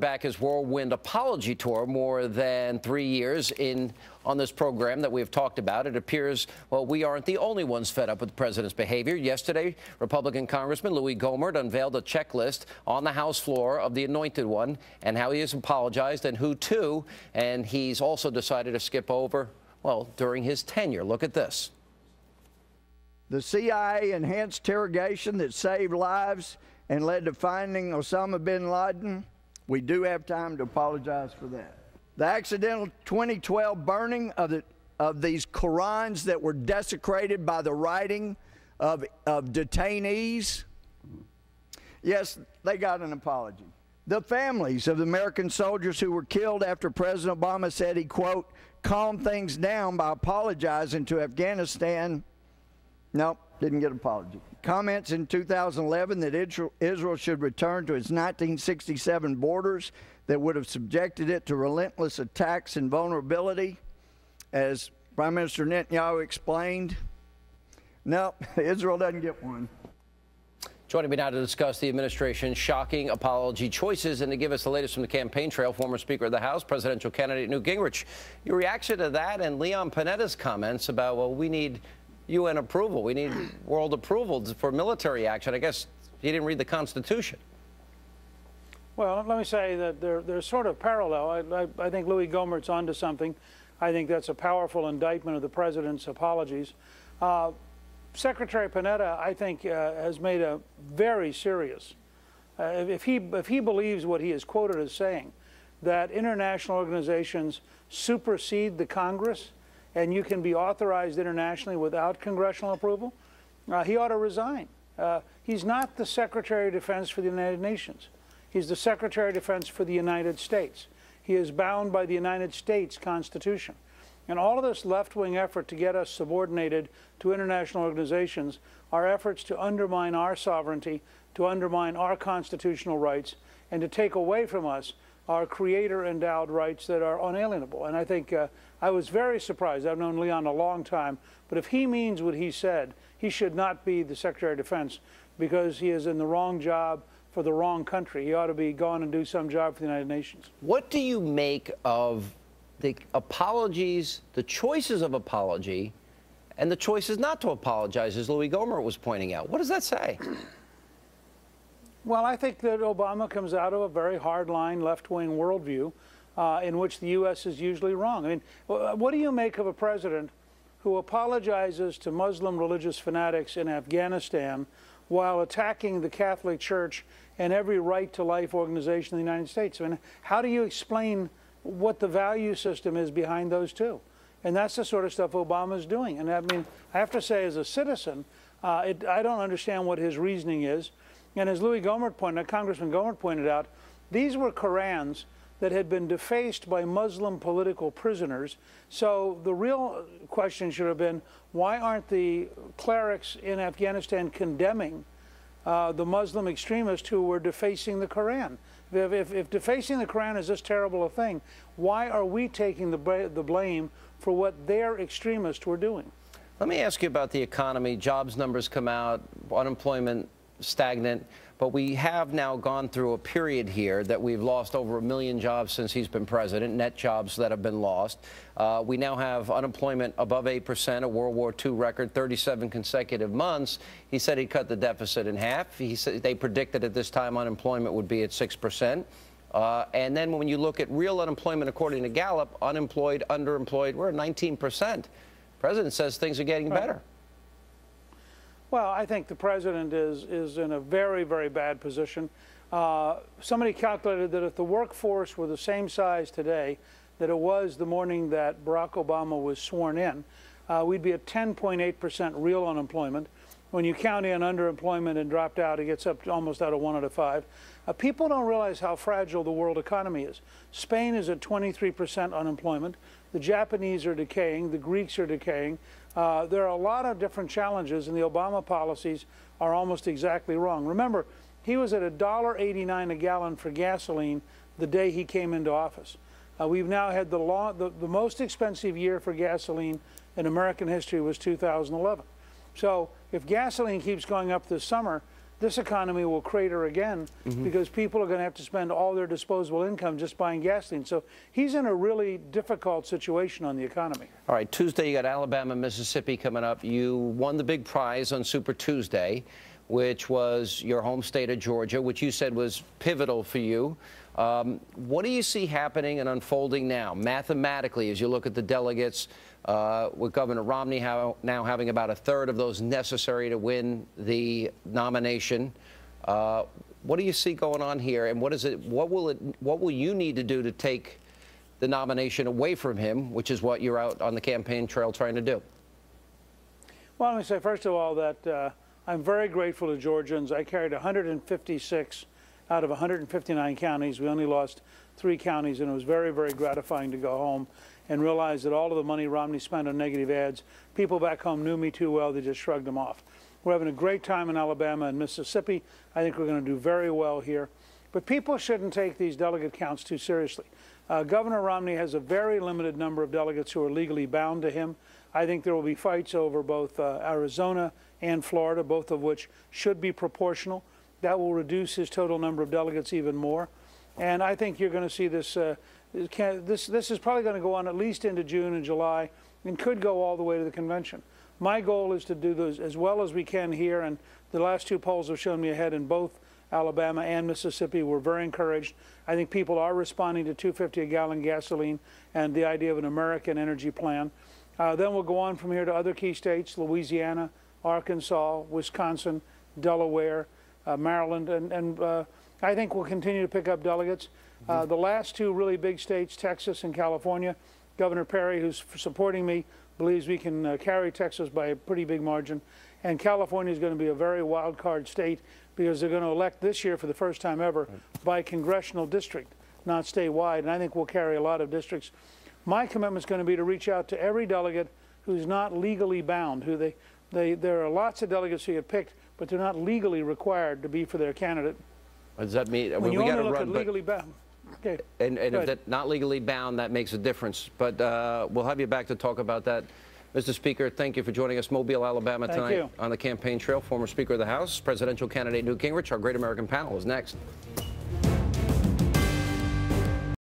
back his whirlwind apology tour more than 3 years on this program that we have talked about. It appears, well, we aren't the only ones fed up with the president's behavior. Yesterday, Republican Congressman Louie Gohmert unveiled a checklist on the House floor of the anointed one and how he has apologized and who to. And he's also decided to skip over, well, during his tenure. Look at this. The CIA enhanced interrogation that saved lives and led to finding Osama bin Laden, we do have time to apologize for that. The accidental 2012 burning of these Qurans that were desecrated by the writing of detainees, yes, they got an apology. The families of the American soldiers who were killed after President Obama said he, quote, calmed things down by apologizing to Afghanistan. Nope, didn't get an apology. Comments in 2011 that Israel should return to its 1967 borders that would have subjected it to relentless attacks and vulnerability. As Prime Minister Netanyahu explained, no, Israel doesn't get one. Joining me now to discuss the administration's shocking apology choices and to give us the latest from the campaign trail, former Speaker of the House, presidential candidate Newt Gingrich. Your reaction to that and Leon Panetta's comments about, well, we need UN approval. We need world approval for military action. I guess he didn't read the Constitution. Well, let me say that they're sort of parallel. I think Louie Gohmert's onto something. I think that's a powerful indictment of the president's apologies. Secretary Panetta, I think, has made a very serious, if he believes what he is quoted as saying, that international organizations supersede the Congress, and you can be authorized internationally without congressional approval, he ought to resign. He's not the Secretary of Defense for the United Nations. He's the Secretary of Defense for the United States. He is bound by the United States Constitution. And all of this left-wing effort to get us subordinated to international organizations are efforts to undermine our sovereignty, to undermine our constitutional rights, and to take away from us our creator-endowed rights that are unalienable. And I think I was very surprised. I've known Leon a long time. But if he means what he said, he should not be the Secretary of Defense because he is in the wrong job for the wrong country. He ought to be gone and do some job for the United Nations. What do you make of the apologies, the choices of apology, and the choices not to apologize, as Louie Gohmert was pointing out? What does that say? Well, I think that Obama comes out of a very hard-line left-wing worldview in which the U.S. is usually wrong. I mean, what do you make of a president who apologizes to Muslim religious fanatics in Afghanistan while attacking the Catholic Church and every right-to-life organization in the United States? I mean, how do you explain what the value system is behind those two? And that's the sort of stuff Obama's doing. And I mean, I have to say, as a citizen, I don't understand what his reasoning is. And as Louie Gohmert pointed out, Congressman Gohmert pointed out, these were Qurans that had been defaced by Muslim political prisoners. So the real question should have been, why aren't the clerics in Afghanistan condemning the Muslim extremists who were defacing the Quran? If defacing the Quran is this terrible a thing, why are we taking the blame for what their extremists were doing? Let me ask you about the economy. Jobs numbers come out, unemployment stagnant, but we have now gone through a period here that we've lost over 1 million jobs since he's been president, net jobs that have been lost. We now have unemployment above 8%, a World War II record, 37 consecutive months. He said he'd cut the deficit in half. He said they predicted at this time unemployment would be at 6%. And then when you look at real unemployment, according to Gallup, unemployed, underemployed, we're at 19%. The president says things are getting better. Well, I think the president is in a very, very bad position. Somebody calculated that if the workforce were the same size today that it was the morning that Barack Obama was sworn in, we'd be at 10.8% real unemployment. When you count in underemployment and dropped out, it gets up to almost out of 1 out of 5. People don't realize how fragile the world economy is. Spain is at 23% unemployment. The Japanese are decaying. The Greeks are decaying. There are a lot of different challenges, and the Obama policies are almost exactly wrong. Remember, he was at $1.89 a gallon for gasoline the day he came into office. We've now had the most expensive year for gasoline in American history was 2011. So if gasoline keeps going up this summer, this economy will crater again because people are going to have to spend all their disposable income just buying gasoline. So he's in a really difficult situation on the economy. All right, Tuesday you got Alabama, Mississippi coming up. You won the big prize on Super Tuesday, which was your home state of Georgia, which you said was pivotal for you. What do you see happening and unfolding now, mathematically, as you look at the delegates, with Governor Romney now having about a third of those necessary to win the nomination? What do you see going on here, and what will you need to do to take the nomination away from him, which is what you're out on the campaign trail trying to do? Well, let me say, first of all, that I'm very grateful to Georgians. I carried 156 out of 159 counties. We only lost 3 counties, and it was very, very gratifying to go home and realize that all of the money Romney spent on negative ads, people back home knew me too well, they just shrugged them off. We're having a great time in Alabama and Mississippi. I think we're going to do very well here. But people shouldn't take these delegate counts too seriously. Governor Romney has a very limited number of delegates who are legally bound to him. I think there will be fights over both Arizona and Florida, both of which should be proportional. That will reduce his total number of delegates even more. And I think you're going to see this, this is probably going to go on at least into June and July and could go all the way to the convention. My goal is to do those as well as we can here, and the last 2 polls have shown me ahead in both Alabama and Mississippi. We're very encouraged. I think people are responding to $2.50 a gallon gasoline and the idea of an American energy plan. Then we'll go on from here to other key states, Louisiana, Arkansas, Wisconsin, Delaware, Maryland, and I think we'll continue to pick up delegates. The last 2 really big states, Texas and California, Governor Perry, who's supporting me, believes we can carry Texas by a pretty big margin. And California is going to be a very wild card state because they're going to elect this year for the first time ever by congressional district, not statewide. And I think we'll carry a lot of districts. My commitment is going to be to reach out to every delegate who's not legally bound, there are lots of delegates who get picked, but they're not legally required to be for their candidate. What does that mean? When you only look at legally bound. Okay. And if that's not legally bound, that makes a difference. But we'll have you back to talk about that. Mr. Speaker, thank you for joining us, Mobile, Alabama, tonight on the campaign trail. Former Speaker of the House, presidential candidate Newt Gingrich. Our Great American Panel is next.